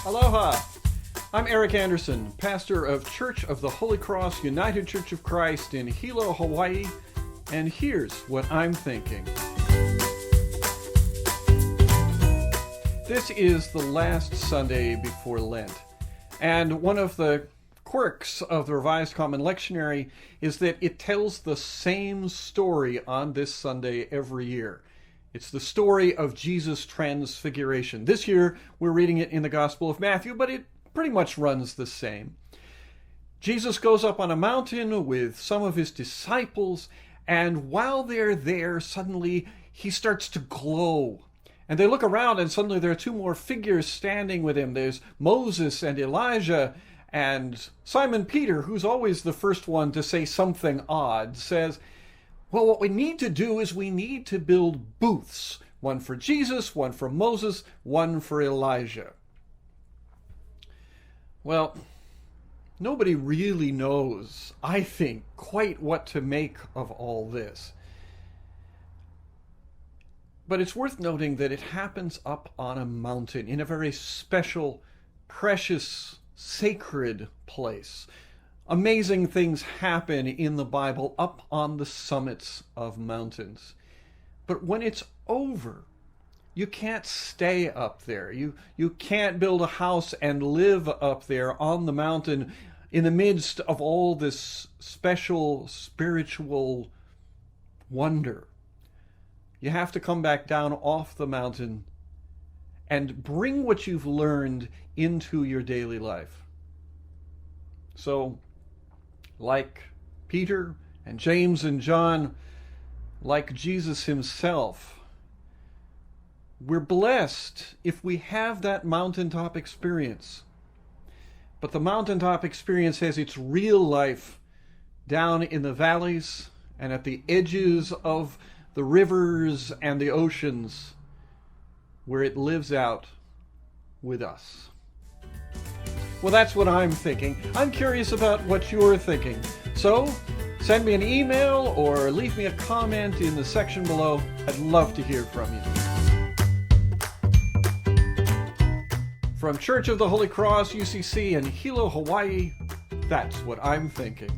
Aloha! I'm Eric Anderson, pastor of Church of the Holy Cross United Church of Christ in Hilo, Hawaii, and here's what I'm thinking. This is the last Sunday before Lent, and one of the quirks of the Revised Common Lectionary is that it tells the same story on this Sunday every year. It's the story of Jesus' Transfiguration. This year, we're reading it in the Gospel of Matthew, but it pretty much runs the same. Jesus goes up on a mountain with some of his disciples, and while they're there, suddenly he starts to glow. And they look around, and suddenly there are two more figures standing with him. There's Moses and Elijah, and Simon Peter, who's always the first one to say something odd, says, well, what we need to do is we need to build booths. One for Jesus, one for Moses, one for Elijah. Well, nobody really knows, I think, quite what to make of all this. But it's worth noting that it happens up on a mountain in a very special, precious, sacred place. Amazing things happen in the Bible up on the summits of mountains. But when it's over, you can't stay up there. You can't build a house and live up there on the mountain in the midst of all this special spiritual wonder. You have to come back down off the mountain and bring what you've learned into your daily life. So, like Peter and James and John, like Jesus himself, we're blessed if we have that mountaintop experience. But the mountaintop experience has its real life down in the valleys and at the edges of the rivers and the oceans, where it lives out with us. Well, that's what I'm thinking. I'm curious about what you're thinking. So, send me an email or leave me a comment in the section below. I'd love to hear from you. From Church of the Holy Cross, UCC in Hilo, Hawaii, that's what I'm thinking.